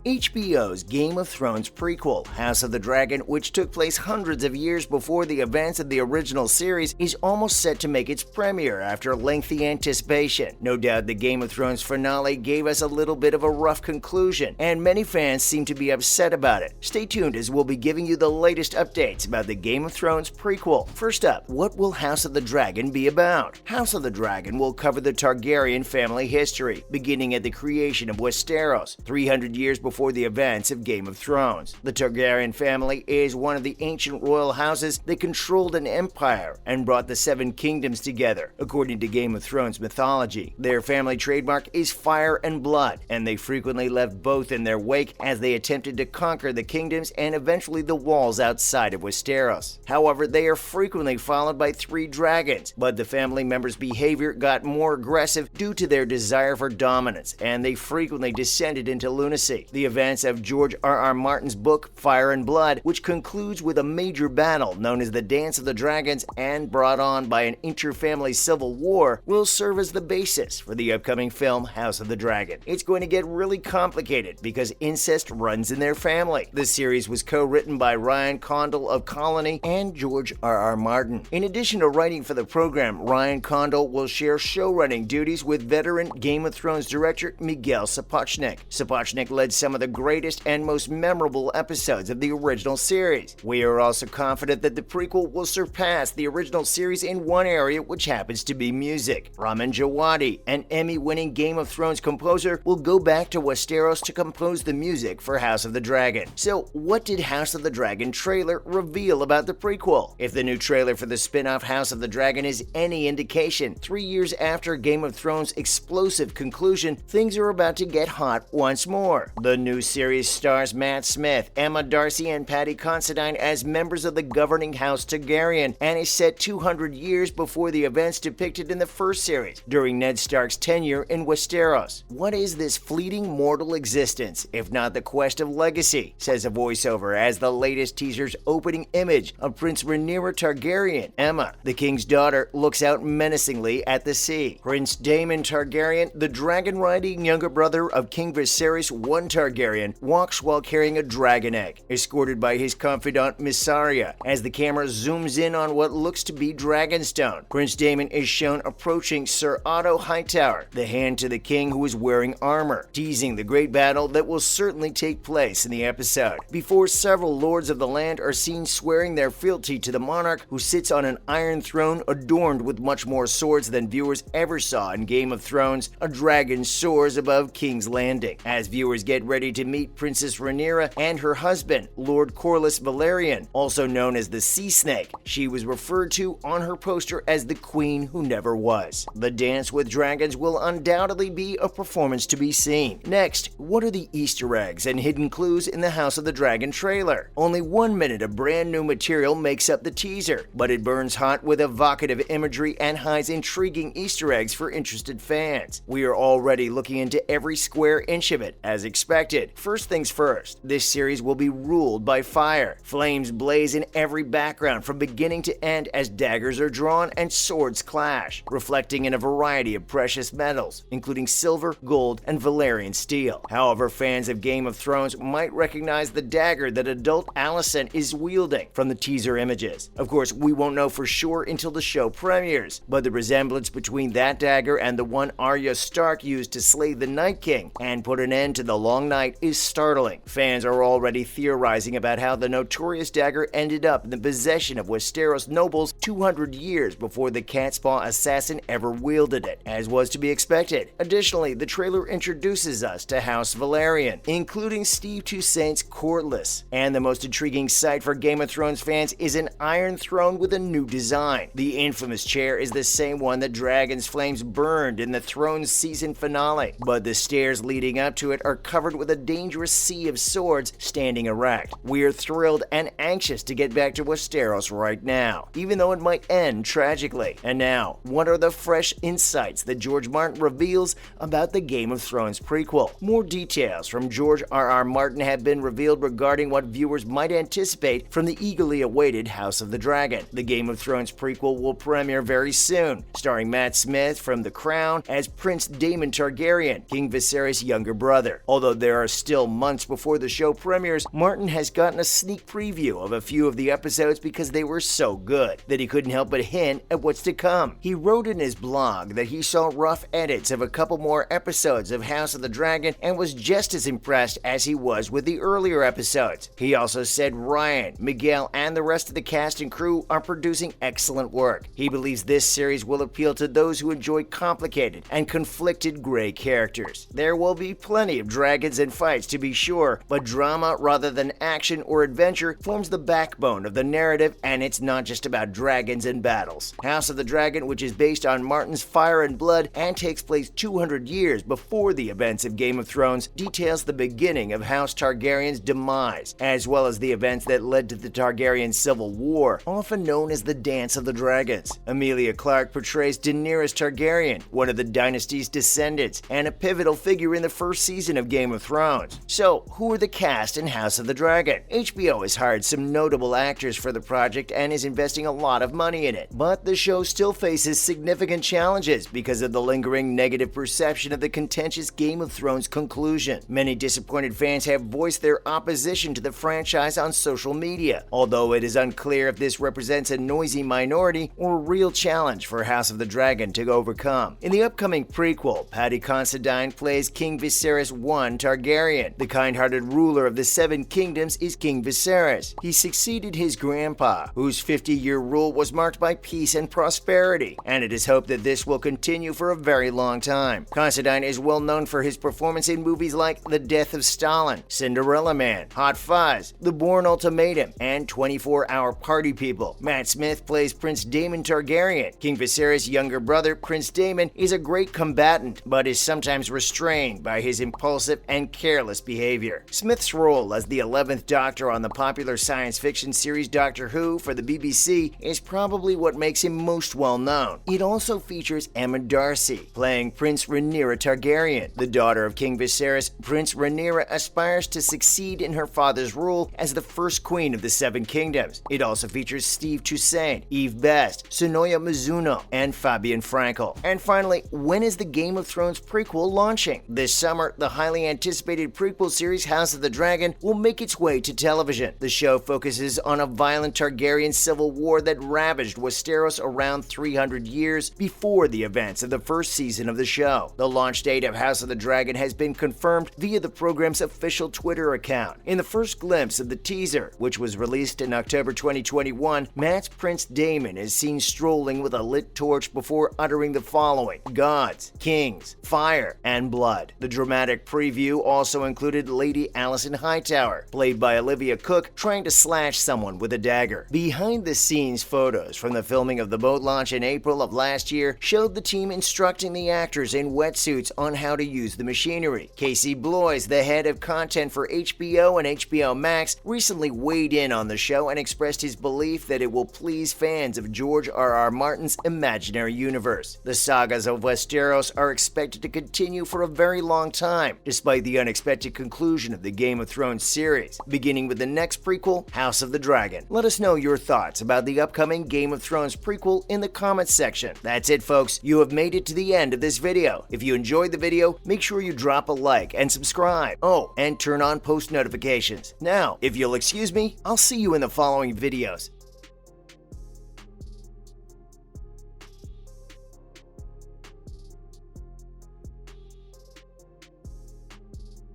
HBO's Game of Thrones prequel, House of the Dragon, which took place hundreds of years before the events of the original series, is almost set to make its premiere after lengthy anticipation. No doubt the Game of Thrones finale gave us a little bit of a rough conclusion, and many fans seem to be upset about it. Stay tuned as we'll be giving you the latest updates about the Game of Thrones prequel. First up, what will House of the Dragon be about? House of the Dragon will cover the Targaryen family history, beginning at the creation of Westeros, 300 years before the events of Game of Thrones. The Targaryen family is one of the ancient royal houses that controlled an empire and brought the Seven Kingdoms together. According to Game of Thrones mythology, their family trademark is fire and blood, and they frequently left both in their wake as they attempted to conquer the kingdoms and eventually the walls outside of Westeros. However, they are frequently followed by 3 dragons, but the family members' behavior got more aggressive due to their desire for dominance, and they frequently descended into lunacy. The events of George R.R. Martin's book Fire and Blood, which concludes with a major battle known as the Dance of the Dragons and brought on by an inter-family civil war, will serve as the basis for the upcoming film House of the Dragon. It's going to get really complicated because incest runs in their family. The series was co-written by Ryan Condal of Colony and George R.R. Martin. In addition to writing for the program, Ryan Condal will share showrunning duties with veteran Game of Thrones director Miguel Sapochnik. Sapochnik led some of the greatest and most memorable episodes of the original series. We are also confident that the prequel will surpass the original series in one area, which happens to be music. Ramin Djawadi, an Emmy-winning Game of Thrones composer, will go back to Westeros to compose the music for House of the Dragon. So, what did House of the Dragon trailer reveal about the prequel? If the new trailer for the spin-off House of the Dragon is any indication, 3 years after Game of Thrones' explosive conclusion, things are about to get hot once more. The new series stars Matt Smith, Emma Darcy, and Paddy Considine as members of the governing House Targaryen and is set 200 years before the events depicted in the first series, during Ned Stark's tenure in Westeros. What is this fleeting mortal existence, if not the quest of legacy, says a voiceover as the latest teaser's opening image of Prince Rhaenyra Targaryen, Emma, the king's daughter, looks out menacingly at the sea. Prince Daemon Targaryen, the dragon-riding younger brother of King Viserys I Targaryen, walks while carrying a dragon egg, escorted by his confidant Mysaria, as the camera zooms in on what looks to be Dragonstone. Prince Daemon is shown approaching Sir Otto Hightower, the hand to the king who is wearing armor, teasing the great battle that will certainly take place in the episode. Before several lords of the land are seen swearing their fealty to the monarch who sits on an iron throne adorned with much more swords than viewers ever saw in Game of Thrones, a dragon soars above King's Landing. As viewers get ready to meet Princess Rhaenyra and her husband, Lord Corlys Velaryon, also known as the Sea Snake. She was referred to on her poster as the Queen Who Never Was. The Dance with Dragons will undoubtedly be a performance to be seen. Next, what are the Easter eggs and hidden clues in the House of the Dragon trailer? Only 1 minute of brand new material makes up the teaser, but it burns hot with evocative imagery and hides intriguing Easter eggs for interested fans. We are already looking into every square inch of it, as expected. First things first, this series will be ruled by fire. Flames blaze in every background from beginning to end as daggers are drawn and swords clash, reflecting in a variety of precious metals, including silver, gold, and Valyrian steel. However, fans of Game of Thrones might recognize the dagger that adult Alicent is wielding from the teaser images. Of course, we won't know for sure until the show premieres, but the resemblance between that dagger and the one Arya Stark used to slay the Night King and put an end to the Long Night is startling. Fans are already theorizing about how the notorious dagger ended up in the possession of Westeros nobles 200 years before the Catspaw assassin ever wielded it, as was to be expected. Additionally, the trailer introduces us to House Velaryon, including Steve Toussaint's Courtless. And the most intriguing sight for Game of Thrones fans is an Iron Throne with a new design. The infamous chair is the same one that Dragon's Flames burned in the Thrones season finale, but the stairs leading up to it are covered with a dangerous sea of swords standing erect. We are thrilled and anxious to get back to Westeros right now, even though it might end tragically. And now, what are the fresh insights that George Martin reveals about the Game of Thrones prequel? More details from George R.R. Martin have been revealed regarding what viewers might anticipate from the eagerly awaited House of the Dragon. The Game of Thrones prequel will premiere very soon, starring Matt Smith from The Crown as Prince Daemon Targaryen, King Viserys' younger brother. Although there there are still months before the show premieres, Martin has gotten a sneak preview of a few of the episodes because they were so good that he couldn't help but hint at what's to come. He wrote in his blog that he saw rough edits of a couple more episodes of House of the Dragon and was just as impressed as he was with the earlier episodes. He also said Ryan, Miguel, and the rest of the cast and crew are producing excellent work. He believes this series will appeal to those who enjoy complicated and conflicted gray characters. There will be plenty of dragons and fights to be sure, but drama rather than action or adventure forms the backbone of the narrative, and it's not just about dragons and battles. House of the Dragon, which is based on Martin's Fire and Blood and takes place 200 years before the events of Game of Thrones, details the beginning of House Targaryen's demise, as well as the events that led to the Targaryen Civil War, often known as the Dance of the Dragons. Emilia Clarke portrays Daenerys Targaryen, one of the dynasty's descendants, and a pivotal figure in the first season of Game of Thrones. So, who are the cast in House of the Dragon? HBO has hired some notable actors for the project and is investing a lot of money in it, but the show still faces significant challenges because of the lingering negative perception of the contentious Game of Thrones conclusion. Many disappointed fans have voiced their opposition to the franchise on social media, although it is unclear if this represents a noisy minority or a real challenge for House of the Dragon to overcome. In the upcoming prequel, Paddy Considine plays King Viserys I Targaryen. The kind-hearted ruler of the Seven Kingdoms is King Viserys. He succeeded his grandpa, whose 50-year rule was marked by peace and prosperity, and it is hoped that this will continue for a very long time. Considine is well known for his performance in movies like The Death of Stalin, Cinderella Man, Hot Fuzz, The Bourne Ultimatum, and 24-Hour Party People. Matt Smith plays Prince Daemon Targaryen. King Viserys' younger brother, Prince Daemon, is a great combatant, but is sometimes restrained by his impulsive and careless behavior. Smith's role as the 11th Doctor on the popular science fiction series Doctor Who for the BBC is probably what makes him most well known. It also features Emma Darcy, playing Prince Rhaenyra Targaryen. The daughter of King Viserys, Prince Rhaenyra aspires to succeed in her father's rule as the first queen of the Seven Kingdoms. It also features Steve Toussaint, Eve Best, Sonoya Mizuno, and Fabian Frankel. And finally, when is the Game of Thrones prequel launching? This summer, the highly anticipated prequel series House of the Dragon will make its way to television. The show focuses on a violent Targaryen civil war that ravaged Westeros around 300 years before the events of the first season of the show. The launch date of House of the Dragon has been confirmed via the program's official Twitter account. In the first glimpse of the teaser, which was released in October 2021, Matt's Prince Daemon is seen strolling with a lit torch before uttering the following: gods, kings, fire, and blood. The dramatic preview also included Lady Alicent Hightower, played by Olivia Cook, trying to slash someone with a dagger. Behind-the-scenes photos from the filming of the boat launch in April of last year showed the team instructing the actors in wetsuits on how to use the machinery. Casey Bloys, the head of content for HBO and HBO Max, recently weighed in on the show and expressed his belief that it will please fans of George R.R. Martin's imaginary universe. The sagas of Westeros are expected to continue for a very long time, despite the unexpected conclusion of the Game of Thrones series, beginning with the next prequel, House of the Dragon. Let us know your thoughts about the upcoming Game of Thrones prequel in the comments section. That's it, folks. You have made it to the end of this video. If you enjoyed the video, make sure you drop a like and subscribe. Oh, and turn on post notifications. Now, if you'll excuse me, I'll see you in the following videos.